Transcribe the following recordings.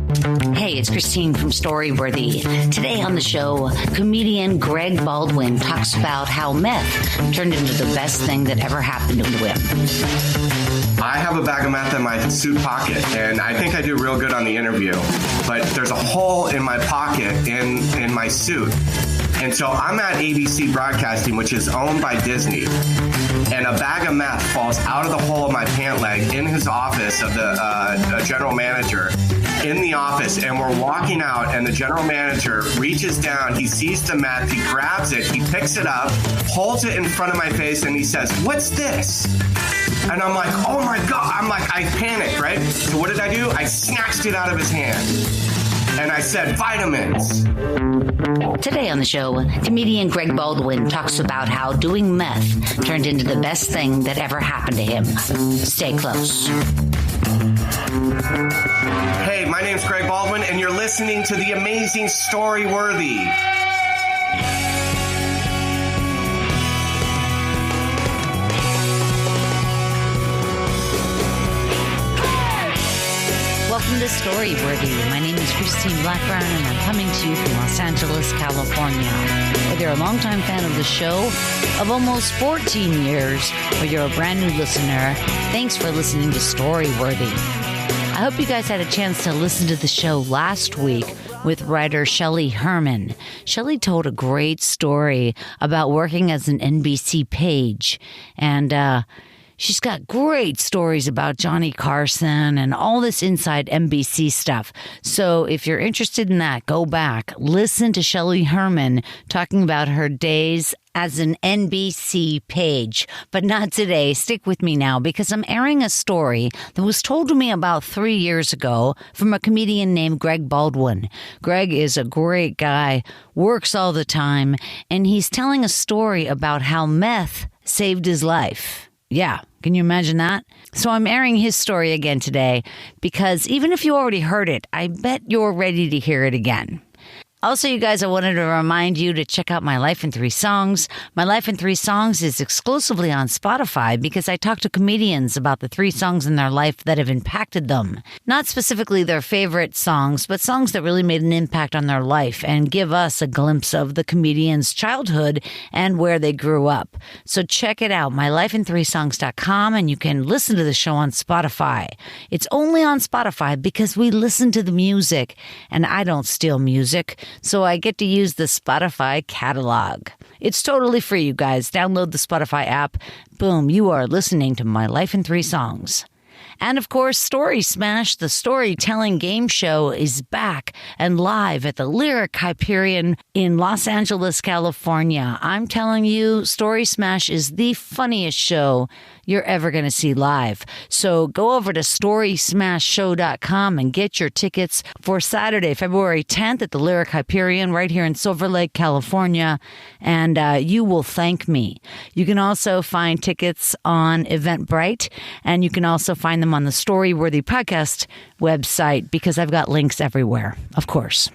Hey, it's Christine from Storyworthy. Today on the show, comedian Greg Baldwin talks about how meth turned into the best thing that ever happened to him. I have a bag of meth in my suit pocket, and I think I do real good on the interview, but there's a hole in my pocket in my suit. And so I'm at ABC Broadcasting, which is owned by Disney, and a bag of meth falls out of the hole of my pant leg in his office of the general manager in the office. And we're walking out, and the general manager reaches down, he sees the meth, he grabs it, he picks it up, holds it in front of my face, and he says, "What's this?" And I'm like, oh my God. I panicked, right? So what did I do? I snatched it out of his hand. And I said, vitamins. Today on the show, comedian Greg Baldwin talks about how doing meth turned into the best thing that ever happened to him. Stay close. Hey, my name's Greg Baldwin, and you're listening to the amazing Storyworthy. Welcome to Storyworthy. My name is Christine Blackburn, and I'm coming to you from Los Angeles, California. Whether you're a longtime fan of the show of almost 14 years, or you're a brand new listener, thanks for listening to Storyworthy. I hope you guys had a chance to listen to the show last week with writer Shelley Herman. Shelley told a great story about working as an NBC page, and she's got great stories about Johnny Carson and all this inside NBC stuff. So if you're interested in that, go back, listen to Shelley Herman talking about her days as an NBC page. But not today. Stick with me now, because I'm airing a story that was told to me about 3 years ago from a comedian named Greg Baldwin. Greg is a great guy, works all the time, and he's telling a story about how meth saved his life. Yeah, can you imagine that? So I'm airing his story again today because even if you already heard it, I bet you're ready to hear it again. Also, you guys, I wanted to remind you to check out My Life in 3 Songs. My Life in 3 Songs is exclusively on Spotify because I talk to comedians about the 3 songs in their life that have impacted them. Not specifically their favorite songs, but songs that really made an impact on their life and give us a glimpse of the comedian's childhood and where they grew up. So check it out, mylifein3songs.com, and you can listen to the show on Spotify. It's only on Spotify because we listen to the music, and I don't steal music. So I get to use the Spotify catalog. It's totally free, you guys. Download the Spotify app. Boom, you are listening to My Life in 3 Songs. And of course, Story Smash, the storytelling game show, is back and live at the Lyric Hyperion in Los Angeles, California. I'm telling you, Story Smash is the funniest show you're ever going to see live. So go over to storysmashshow.com and get your tickets for Saturday, February 10th at the Lyric Hyperion right here in Silver Lake, California. And you will thank me. You can also find tickets on Eventbrite, and you can also find them on the Storyworthy podcast website because I've got links everywhere, of course.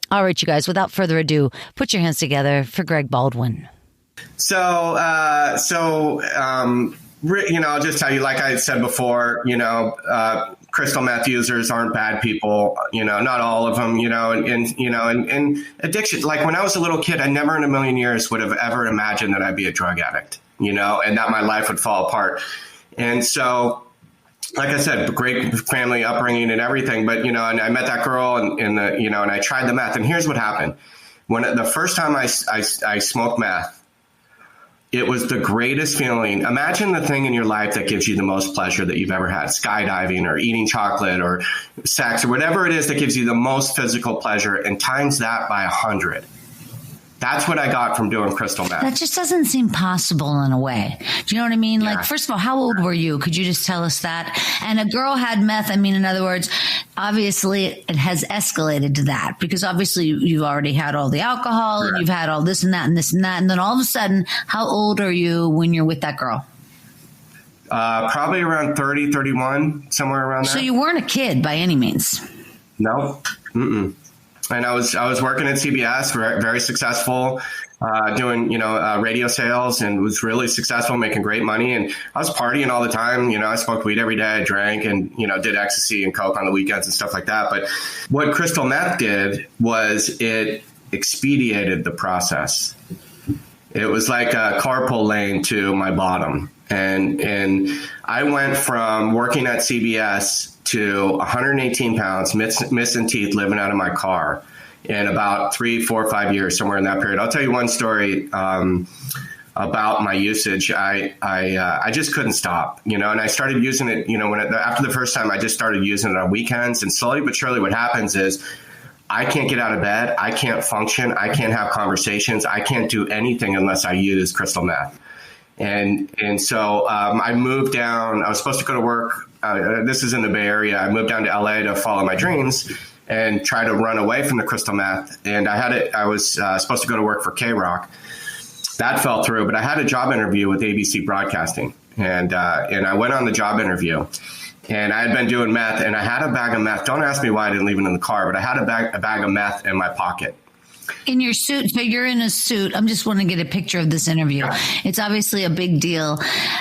All right, you guys, without further ado, put your hands together for Greg Baldwin. I'll just tell you, like I said before, crystal meth users aren't bad people, not all of them, and addiction. Like when I was a little kid, I never in a million years would have ever imagined that I'd be a drug addict, and that my life would fall apart. And so, like I said, great family upbringing and everything. But, and I met that girl and I tried the meth. And here's what happened. When the first time I smoked meth, it was the greatest feeling. Imagine the thing in your life that gives you the most pleasure that you've ever had, skydiving or eating chocolate or sex or whatever it is that gives you the most physical pleasure, and times that by 100. That's what I got from doing crystal meth. That just doesn't seem possible in a way. Do you know what I mean? Yeah. Like, first of all, how old were you? Could you just tell us that? And a girl had meth. I mean, in other words, obviously it has escalated to that because obviously you've already had all the alcohol and you've had all this and that and this and that. And then all of a sudden, how old are you when you're with that girl? Probably around 30, 31, somewhere around there. So you weren't a kid by any means? No. Mm-mm. And I was working at CBS, very, very successful. doing, radio sales, and was really successful, making great money. And I was partying all the time. I smoked weed every day. I drank and, did ecstasy and coke on the weekends and stuff like that. But what crystal meth did was it expedited the process. It was like a carpool lane to my bottom. And I went from working at CBS to 118 pounds, missing teeth, living out of my car in about 3, 4, 5 years, somewhere in that period. I'll tell you one story about my usage. I just couldn't stop, and I started using it, after the first time, I just started using it on weekends. And slowly but surely what happens is I can't get out of bed. I can't function. I can't have conversations. I can't do anything unless I use crystal meth. And so I moved down. I was supposed to go to work. This is in the Bay Area. I moved down to LA to follow my dreams and try to run away from the crystal meth. And I was supposed to go to work for K-Rock. That fell through, but I had a job interview with ABC Broadcasting. And I went on the job interview. And I had been doing meth, and I had a bag of meth. Don't ask me why I didn't leave it in the car, but I had a bag of meth in my pocket. In your suit, so you're in a suit. I'm just want to get a picture of this interview. It's obviously a big deal.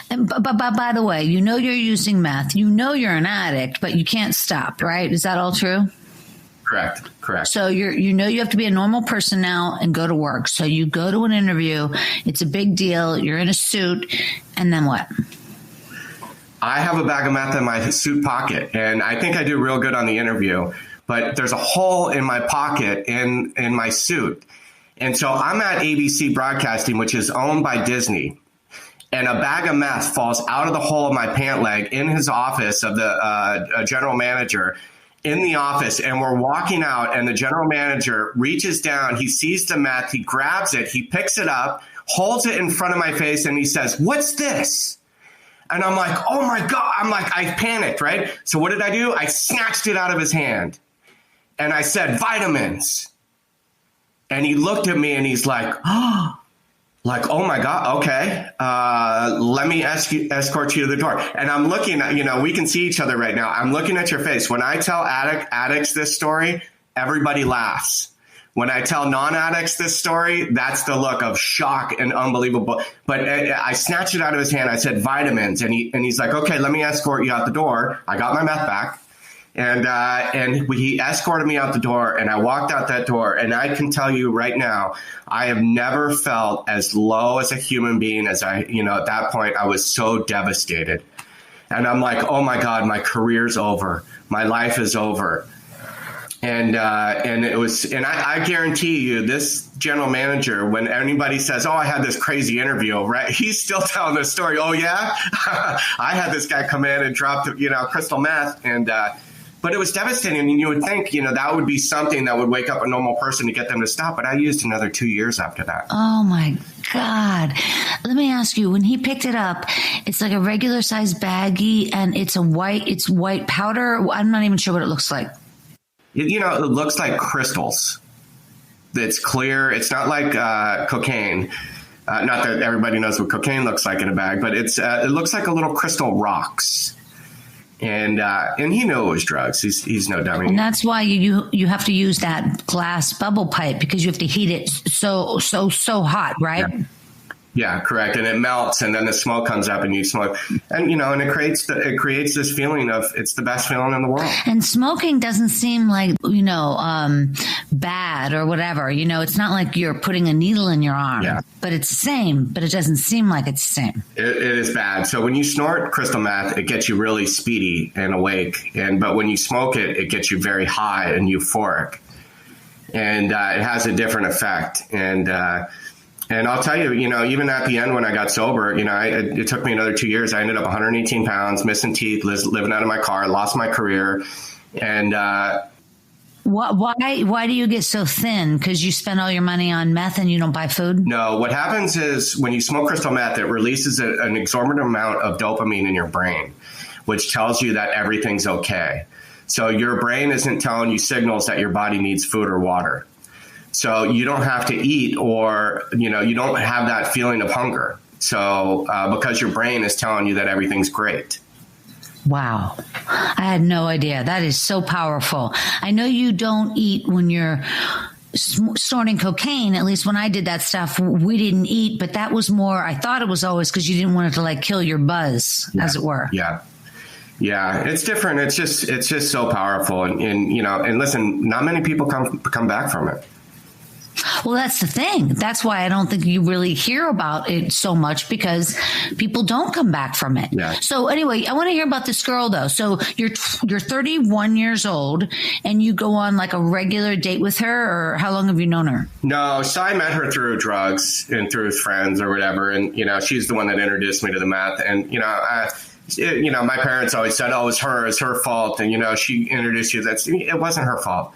But by the way, you're using meth. You're an addict, but you can't stop, right? Is that all true? Correct. So you have to be a normal person now and go to work. So you go to an interview. It's a big deal. You're in a suit. And then what? I have a bag of meth in my suit pocket, and I think I do real good on the interview, but there's a hole in my pocket in my suit. And so I'm at ABC Broadcasting, which is owned by Disney, and a bag of meth falls out of the hole of my pant leg in his office of the general manager in the office. And we're walking out, and the general manager reaches down, he sees the meth, he grabs it, he picks it up, holds it in front of my face, and he says, "What's this?" And I'm like, oh my God. I panicked, right? So what did I do? I snatched it out of his hand and I said, "Vitamins." And he looked at me and he's like, oh my God. Okay. Let me escort you to the door. And I'm looking at, we can see each other right now. I'm looking at your face. When I tell addicts this story, everybody laughs. When I tell non-addicts this story, that's the look of shock and unbelievable. But I snatched it out of his hand. I said, "Vitamins." And he's like, "Okay, let me escort you out the door." I got my meth back. And he escorted me out the door, and I walked out that door. And I can tell you right now, I have never felt as low as a human being as at that point. I was so devastated. And I'm like, oh my God, my career's over. My life is over. And I guarantee you, this general manager, when anybody says, "Oh, I had this crazy interview," right? He's still telling this story. "Oh yeah, I had this guy come in and drop crystal meth," but it was devastating. And you would think, that would be something that would wake up a normal person to get them to stop. But I used another 2 years after that. Oh my God! Let me ask you. When he picked it up, it's like a regular size baggie, and it's white powder. I'm not even sure what it looks like. It looks like crystals. It's clear. It's not like cocaine. Not that everybody knows what cocaine looks like in a bag, but it looks like a little crystal rocks. And he knew it was drugs. He's no dummy. And that's why you have to use that glass bubble pipe, because you have to heat it so hot, right? Yeah. Yeah, correct. And it melts, and then the smoke comes up, and you smoke, and and it creates this feeling of it's the best feeling in the world. And smoking doesn't seem like bad or whatever. It's not like you're putting a needle in your arm. Yeah. But it's the same. But it doesn't seem like it's the same. It is bad. So when you snort crystal meth, it gets you really speedy and awake, but when you smoke it, it gets you very high and euphoric, and it has a different effect. And I'll tell you, even at the end when I got sober, it took me another 2 years. I ended up 118 pounds, missing teeth, living out of my car, lost my career. And why do you get so thin? Because you spend all your money on meth and you don't buy food? No, what happens is when you smoke crystal meth, it releases an exorbitant amount of dopamine in your brain, which tells you that everything's okay. So your brain isn't telling you signals that your body needs food or water. So you don't have to eat, or, you don't have that feeling of hunger. So because your brain is telling you that everything's great. Wow. I had no idea. That is so powerful. I know you don't eat when you're snorting cocaine, at least when I did that stuff, we didn't eat, but that was more, I thought it was always because you didn't want it to like kill your buzz, as it were. Yeah. Yeah, it's different. It's just so powerful. And you know, and listen, not many people come back from it. Well, that's the thing. That's why I don't think you really hear about it so much, because people don't come back from it. Yeah. So anyway, I want to hear about this girl though. So you're 31 years old and you go on like a regular date with her, or how long have you known her? No, so I met her through drugs and through friends or whatever. And, you know, she's the one that introduced me to the meth. And, you know, my parents always said, oh, it's her fault. And, you know, she introduced you. It wasn't her fault.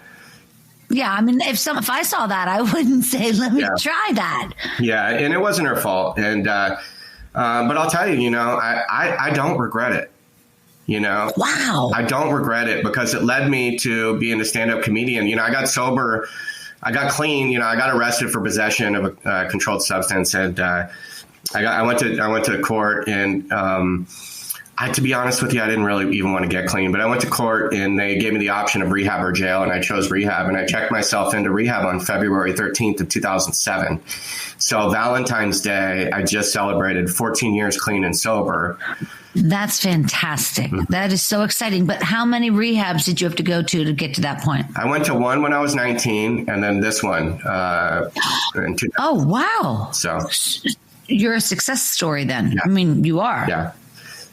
Yeah, I mean, if I saw that, I wouldn't say, let me try that. Yeah, and it wasn't her fault. And but I'll tell you, you know, I don't regret it. You know, wow, I don't regret it, because it led me to being a stand-up comedian. You know, I got sober, I got clean. You know, I got arrested for possession of a controlled substance, and I went to court, and to be honest with you, I didn't really even want to get clean, but I went to court and they gave me the option of rehab or jail, and I chose rehab, and I checked myself into rehab on February 13th of 2007. So Valentine's Day, I just celebrated 14 years clean and sober. That's fantastic. Mm-hmm. That is so exciting. But how many rehabs did you have to go to get to that point? I went to one when I was 19, and then this one. Oh, wow. So you're a success story then. Yeah. I mean, you are. Yeah.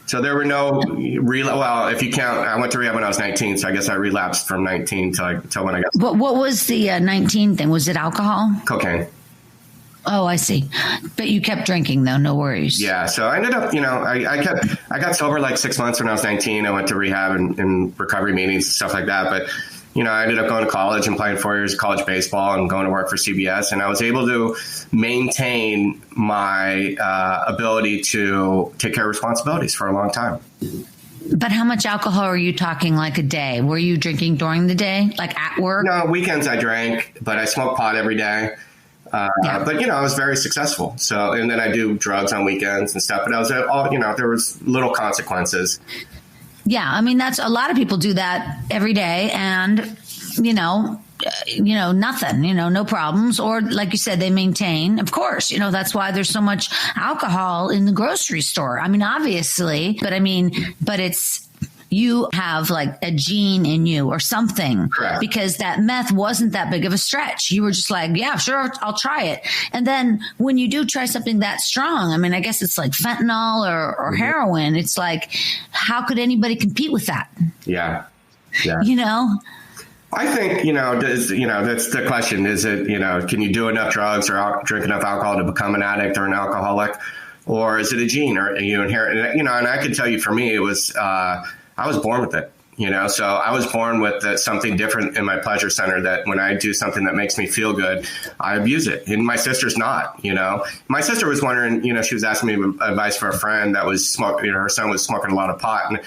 So there were no well, if you count, I went to rehab when I was 19, so I guess I relapsed from 19 till when I got. What was the 19 thing? Was it alcohol? Cocaine. Oh, I see. But you kept drinking though, no worries. Yeah. So I ended up, you know, I got sober like 6 months when I was 19. I went to rehab and recovery meetings and stuff like that. But, you know, I ended up going to college and playing 4 years of college baseball and going to work for CBS. And I was able to maintain my ability to take care of responsibilities for a long time. But how much alcohol are you talking, like a day? Were you drinking during the day, like at work? No, weekends I drank, but I smoked pot every day. But, you know, I was very successful. So, and then I do drugs on weekends and stuff. But I was all, you know, there was little consequences. Yeah, I mean, that's a lot of people do that every day, and nothing, no problems. Or like you said, they maintain. Of course, that's why there's so much alcohol in the grocery store. I mean, obviously, but it's you have like a gene in you or something. Correct. Because that meth wasn't that big of a stretch. You were just like, yeah, sure, I'll try it. And then when you do try something that strong, I mean, I guess it's like fentanyl or mm-hmm. heroin. It's like, how could anybody compete with that? Yeah. I think, that's the question. Is it, can you do enough drugs or drink enough alcohol to become an addict or an alcoholic? Or is it a gene or you inherit? And I can tell you for me, it was, I was born with it, so I was born with something different in my pleasure center that when I do something that makes me feel good, I abuse it. And my sister's not, my sister was wondering, she was asking me advice for a friend that was smoking, her son was smoking a lot of pot.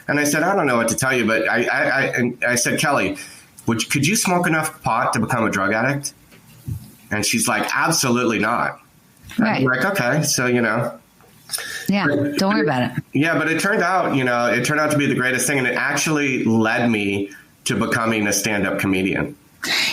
And I said, I don't know what to tell you, but I said, Kelly, could you smoke enough pot to become a drug addict? And she's like, absolutely not. Right. I'm like, okay. So, yeah, don't worry about it. Yeah, but it turned out, to be the greatest thing. And it actually led me to becoming a stand-up comedian.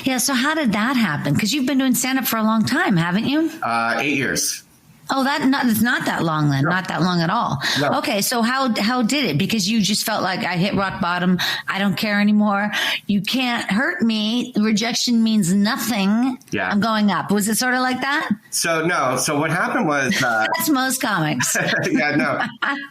Yeah. So how did that happen? Because you've been doing stand-up for a long time, haven't you? 8 years. Oh, it's not that long then. No. Not that long at all. No. Okay. So how did it? Because you just felt like I hit rock bottom. I don't care anymore. You can't hurt me. Rejection means nothing. Yeah. I'm going up. Was it sort of like that? So no. So what happened was, that's most comics. Yeah, no.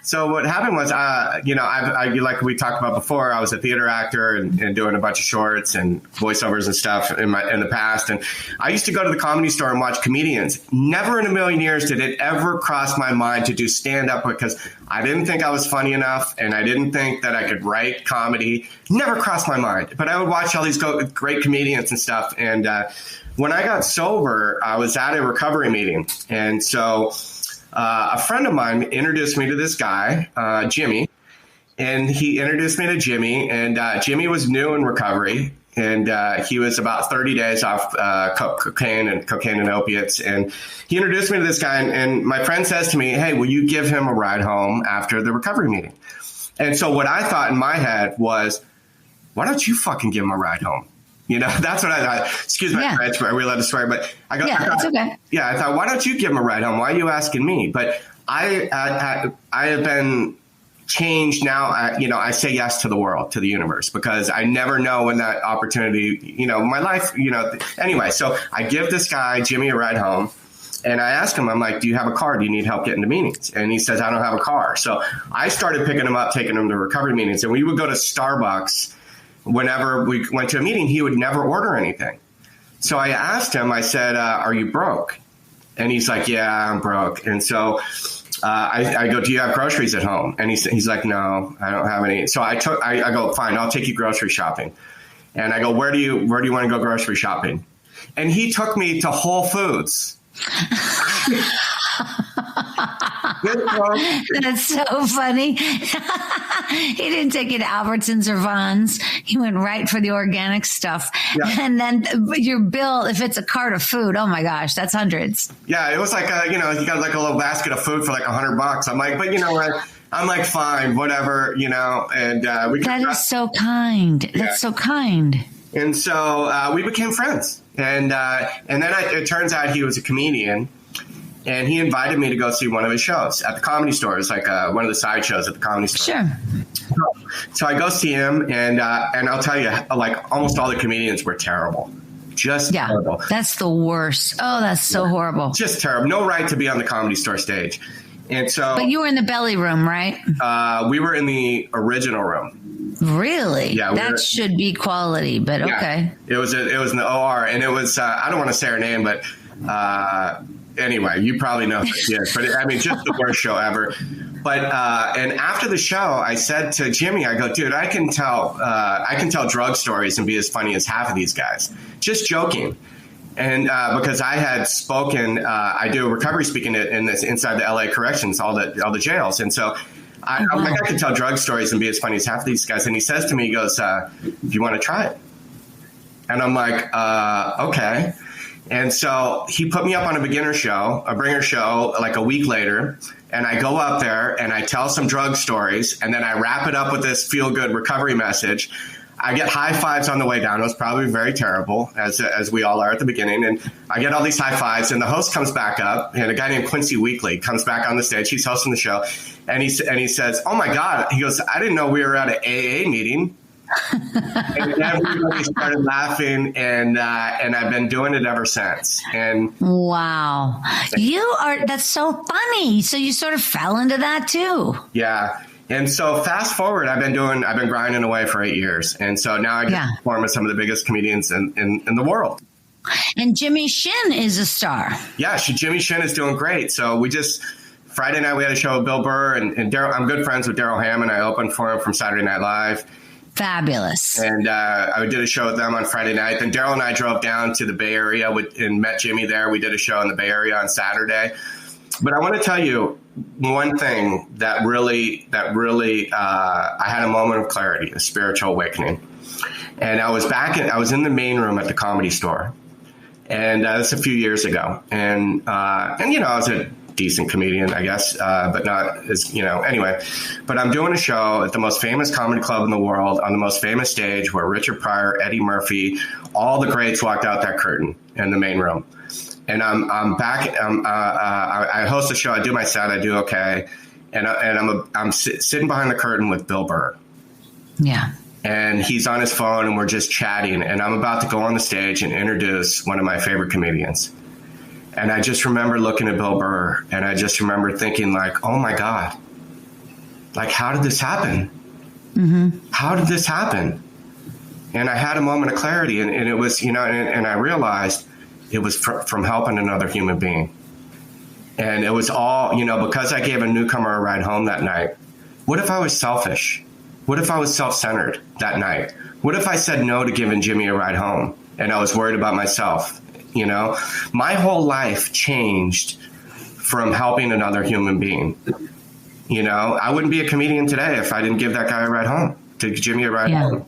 So what happened was, I like we talked about before, I was a theater actor and doing a bunch of shorts and voiceovers and stuff in the past. And I used to go to the Comedy Store and watch comedians. Never in a million years did it ever crossed my mind to do stand-up because I didn't think I was funny enough and I didn't think that I could write comedy. Never crossed my mind. But I would watch all these great comedians and stuff. And when I got sober, I was at a recovery meeting. And so a friend of mine introduced me to this guy, Jimmy. And he introduced me to Jimmy. And Jimmy was new in recovery. And he was about 30 days off cocaine and opiates. And he introduced me to this guy. And my friend says to me, hey, will you give him a ride home after the recovery meeting? And so what I thought in my head was, why don't you fucking give him a ride home? You know, that's what I thought. Excuse my French, but I really love the story. But I go, it's okay. Yeah, I thought, why don't you give him a ride home? Why are you asking me? But I have been changed now. I say yes to the world, to the universe, because I never know when that opportunity, my life, anyway. So I give this guy, Jimmy, a ride home. And I asked him, I'm like, do you have a car? Do you need help getting to meetings? And he says, I don't have a car. So I started picking him up, taking him to recovery meetings. And we would go to Starbucks. Whenever we went to a meeting, he would never order anything. So I asked him, I said, are you broke? And he's like, yeah, I'm broke. And so I go, do you have groceries at home? And he's like, no, I don't have any. So I go, fine, I'll take you grocery shopping. And I go, where do you want to go grocery shopping? And he took me to Whole Foods. That's so funny. He didn't take you to Albertsons or Vons. He went right for the organic stuff. Yeah. And then your bill, if it's a cart of food, oh my gosh, that's hundreds. Yeah, it was like, you got like a little basket of food for like $100. I'm like, but you know what? I'm like, fine, whatever, and that is so kind. Yeah. That's so kind. And so we became friends. And then it turns out he was a comedian. And he invited me to go see one of his shows at the Comedy Store. It's like one of the side shows at the Comedy Store. Sure. So I go see him, and I'll tell you, like almost all the comedians were terrible. Just terrible. That's the worst. Oh, that's so horrible. Just terrible. No right to be on the Comedy Store stage. And so, but you were in the belly room, right? We were in the original room. Really? Yeah. That should be quality, but okay. It was in the OR, and it was I don't want to say her name, but. Anyway, you probably know who she is, but just the worst show ever. But and after the show, I said to Jimmy, I go, dude, I can tell drug stories and be as funny as half of these guys. Just joking. And because I had spoken, I do recovery speaking inside the LA corrections, all the jails, and so I'm like, I can tell drug stories and be as funny as half of these guys. And he says to me, he goes, do you want to try it? And I'm like, okay. And so he put me up on a bringer show, like a week later. And I go up there and I tell some drug stories. And then I wrap it up with this feel-good recovery message. I get high fives on the way down. It was probably very terrible, as we all are at the beginning. And I get all these high fives. And the host comes back up. And a guy named Quincy Weekly comes back on the stage. He's hosting the show. And he says, oh, my God. He goes, I didn't know we were at an AA meeting. And everybody started laughing, and I've been doing it ever since. And wow, that's so funny. So you sort of fell into that too. Yeah. And so fast forward, I've been grinding away for 8 years. And so now I get to perform with some of the biggest comedians in the world. And Jimmy Shin is a star. Yeah, Jimmy Shin is doing great. So Friday night we had a show with Bill Burr and Daryl. I'm good friends with Daryl Hammond. I opened for him from Saturday Night Live. Fabulous. And I did a show with them on Friday night. Then Daryl and I drove down to the Bay Area and met Jimmy there. We did a show in the Bay Area on Saturday. But I want to tell you one thing that really I had a moment of clarity, a spiritual awakening. And I was in the main room at the Comedy Store. And that's a few years ago. And I was a decent comedian, I guess, but not as, anyway. But I'm doing a show at the most famous comedy club in the world on the most famous stage where Richard Pryor, Eddie Murphy, all the greats walked out that curtain in the main room. And I'm back. I host the show. I do my set. I do okay. And I'm sitting behind the curtain with Bill Burr. Yeah. And he's on his phone and we're just chatting. And I'm about to go on the stage and introduce one of my favorite comedians. And I just remember looking at Bill Burr, and I just remember thinking, like, oh, my God. Like, how did this happen? Mm-hmm. How did this happen? And I had a moment of clarity, and it was, and I realized it was from helping another human being. And it was all, because I gave a newcomer a ride home that night. What if I was selfish? What if I was self-centered that night? What if I said no to giving Jimmy a ride home, and I was worried about myself? My whole life changed from helping another human being. I wouldn't be a comedian today if I didn't give that guy a ride home, to Jimmy a ride home.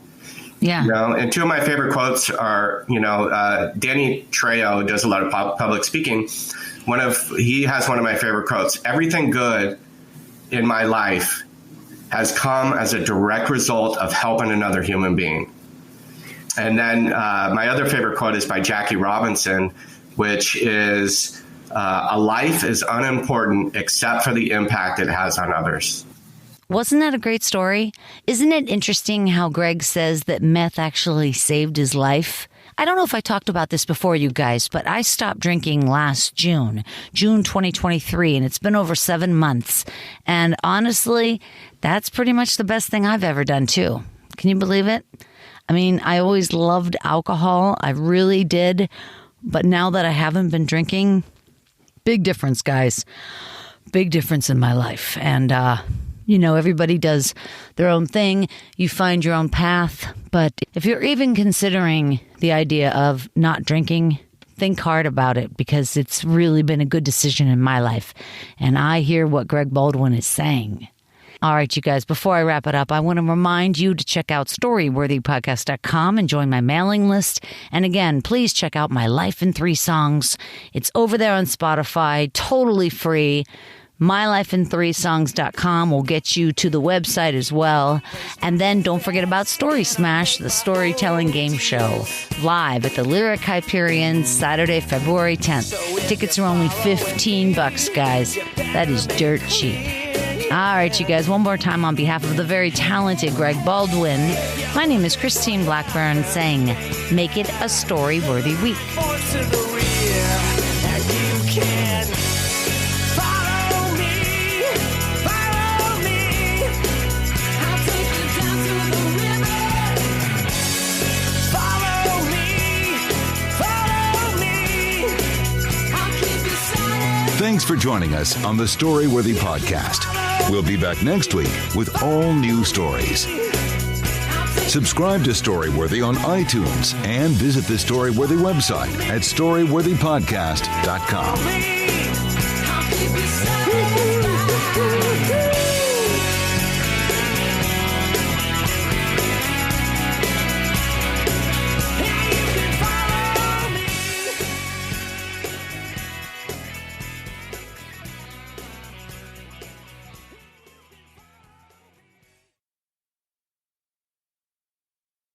Yeah. And two of my favorite quotes are, Danny Trejo does a lot of public speaking. He has one of my favorite quotes. Everything good in my life has come as a direct result of helping another human being. And then my other favorite quote is by Jackie Robinson, which is, a life is unimportant except for the impact it has on others. Wasn't that a great story? Isn't it interesting how Greg says that meth actually saved his life? I don't know if I talked about this before, you guys, but I stopped drinking last June 2023, and it's been over 7 months. And honestly, that's pretty much the best thing I've ever done, too. Can you believe it? I mean, I always loved alcohol. I really did. But now that I haven't been drinking, big difference, guys. Big difference in my life. And, everybody does their own thing. You find your own path. But if you're even considering the idea of not drinking, think hard about it, because it's really been a good decision in my life. And I hear what Greg Baldwin is saying. All right, you guys, before I wrap it up, I want to remind you to check out storyworthypodcast.com and join my mailing list. And again, please check out my Life in 3 Songs. It's over there on Spotify, totally free. MyLifeIn3Songs.com will get you to the website as well. And then don't forget about Story Smash, the storytelling game show, live at the Lyric Hyperion, Saturday, February 10th. Tickets are only $15, guys. That is dirt cheap. All right, you guys, one more time on behalf of the very talented Greg Baldwin, my name is Christine Blackburn saying, make it a story-worthy week. Thanks for joining us on the Storyworthy Podcast. We'll be back next week with all new stories. Subscribe to Storyworthy on iTunes and visit the Storyworthy website at storyworthypodcast.com.